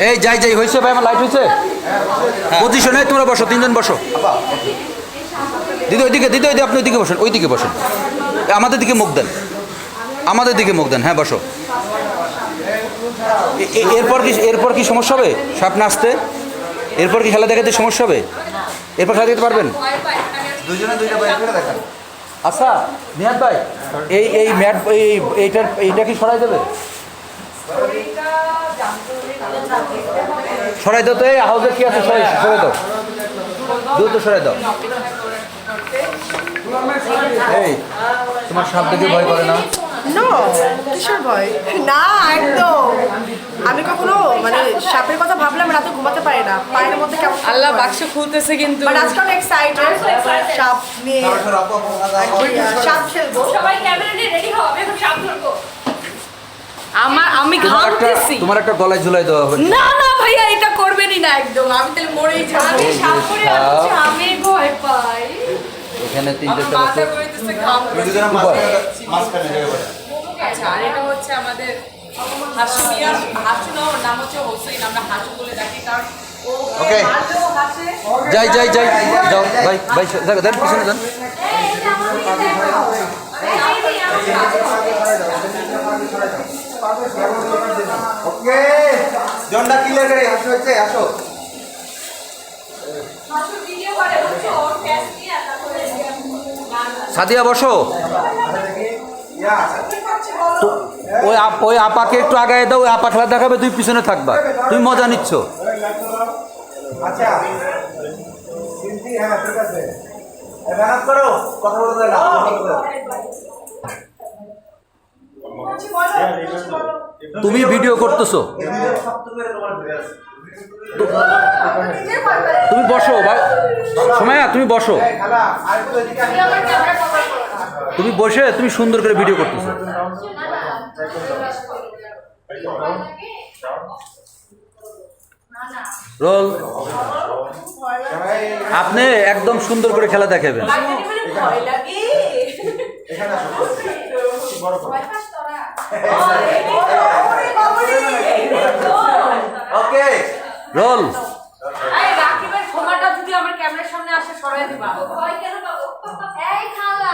এই যাই যাই হয়েছে ভাই, আমার লাইট হয়েছে। পজিশনে তোমরা বসো, তিনজন বসো। দিদি ওইদিকে, দিদি ওইদিকে, আপনি ওইদিকে বসেন, ওইদিকে বসেন। আমাদের দিকে মুখ দেন, আমাদের দিকে মুখ দেন। হ্যাঁ বসো। এরপর কি সমস্যা হবে সামনে আসতে? এরপর কি খেলা দেখাতে সমস্যা হবে? এরপর খেলা দেখতে পারবেন? দুজনে দুইটা বই করে দেখান। আচ্ছা নিহাত ভাই, এই ম্যাট এইটা কি সরাই দেবে? সরাই দাও তো। এই হাউজের কি আছে সরাই দাও, দ্রুত সরাই দাও। এই তোমার সাপ দেখে ভয় করে না? কিসের ভয়? না একদম। আমি কখনো মানে সাপের কথা ভাবলাম রাতে ঘুমাতে পারি না, পায়ের মধ্যে কেমন। আল্লাহ বাক্স খুলতেছে কিন্তু। বাট আজকে অনেক এক্সাইটেড সাপ নিয়ে, সাপ খেলবো। সবাই ক্যামেরা নিয়ে রেডি হও, আমি এখন সাপ ধরবো। আমি ঘামতেছি। তোমার একটা গলায় ঝুলাই দেওয়া হবে। না না ভাইয়া, এটা করবেনই না একদম। আমি তাহলে মরেই যাবো। আমি সাপ করে আসছি, আমি ভয় পাই। এখানে তিনটে মাথা ঘুরতেছে, ঘাম আচ্ছা। আর এটা হচ্ছে আমাদের হাসু মিয়া। হাসু না, ওর নাম হচ্ছে হোসেন, আমরা হাসু বলে ডাকি কারণ ও মারলেও হাসে। যাই যাও ভাই ভাই, দেন পিছনে যান। ওকে জন্ডা ক্লিয়ার করে আসো, হচ্ছে আসো। হাসু ভিডিও করে হচ্ছে ওর ফেস নিয়ে তারপরে সাদিয়া বসো। ওই আপাকে একটু আগায় দাও, ওই আপা খেলা দেখাবে, তুই পিছনে থাকবা, তুমি মজা নিচ্ছ। আচ্ছা সিনথি, হ্যাঁ ঠিক আছে, মেহনত করো, কথা বলতে না। তুমি ভিডিও করতেছো, তুমি বসো সময়া, তুমি বসো। তুমি বসে তুমি সুন্দর করে ভিডিও করতেছো। রোল। আপনি একদম সুন্দর করে খেলা দেখাবেন। ভয় লাগে। ওকে রোল। এই রাকিবের ক্ষমাটা যদি আমার ক্যামেরার সামনে আসে সরাই দিবা। ভয় কেন পাবো? এই খালা।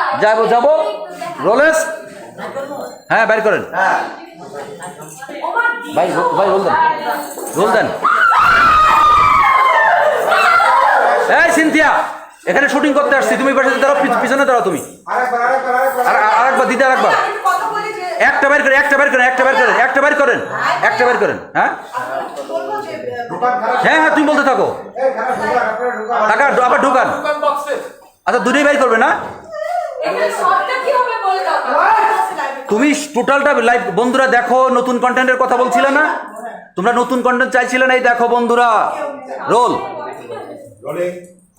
যাবো রোলেস। হ্যাঁ বাইর করেন। ভাই রোল দেন। এই সিনথিয়া, এখানে শুটিং করতে আসছি, তুমি পাশে দাঁড়াও, পিছনে দাঁড়াও তুমি। আরেকবার দিতে, আরেকবার। একটা বাইর করেন। হ্যাঁ হ্যাঁ তুমি বলতে থাকো। আবার ঢুকান। আচ্ছা দুটোই বাইর করবে না? এখানে শর্টটা কি হবে বলে দাও। তুমি টোটালটা লাইভ। বন্ধুরা দেখো, নতুন কন্টেন্টের কথা বলছিলে না তোমরা? নতুন কন্টেন্ট চাইছিলে না? এই দেখো বন্ধুরা, রোল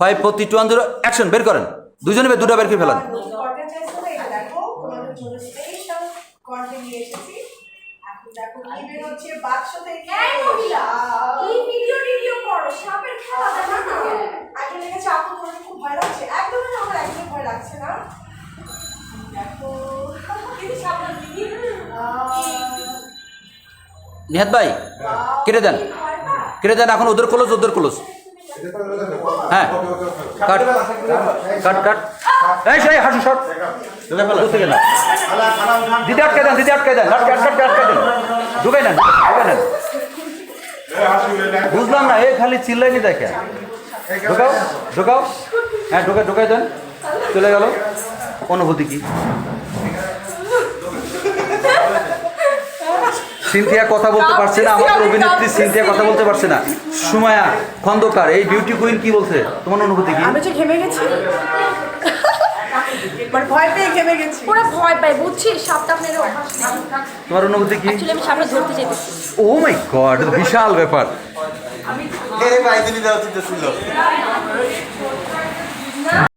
5 4 3 2 1 0 অ্যাকশন। বের করেন, দুজনে দুটো বের করে ফেলান। এই মহিলা, কি ভিডিও করো? সাপের খেলা দেখা না। আগে লেগেছে আপু, তোমার খুব ভয় লাগছে? একদমই না, আমার একদম ভয় লাগছে না। দেখো কিন্তু সামনে ভিডিও নিহাত ভাই কেটে দেন, এখন ওদের ক্লোজ। হ্যাঁ কাট। এই সেই হাসু শট থেকে না। দিদি আটকে দেন। ঢুকাই নেন। বুঝলাম না, এই খালি চিল্লাইনি দেখে। ঢুকাও। হ্যাঁ ঢুকাই দেন। চলে গেল। অনুভূতি কি? সিনথিয়া কথা বলতে পারছে না, আমাদের অভিনেত্রী সিনথিয়া কথা বলতে পারছে না। সুমায়া খন্দকার, এই বিউটি কুইন কি বলছে? তোমার অনুভূতি কি? আমি যে ঘেমে গেছি, মানে ভয় পেয়ে ঘেমে গেছি। পুরো ভয় পাই, বুঝছিস? সাপটা মেরে অভ্যাস নেই। তোমার অনুভূতি কি? অ্যাকচুয়ালি আমি সাপটা ধরতে চাইতেছি। ও মাই গড, বিশাল ব্যাপার। এই ভাই দিদি দেওয়া উচিত ছিল।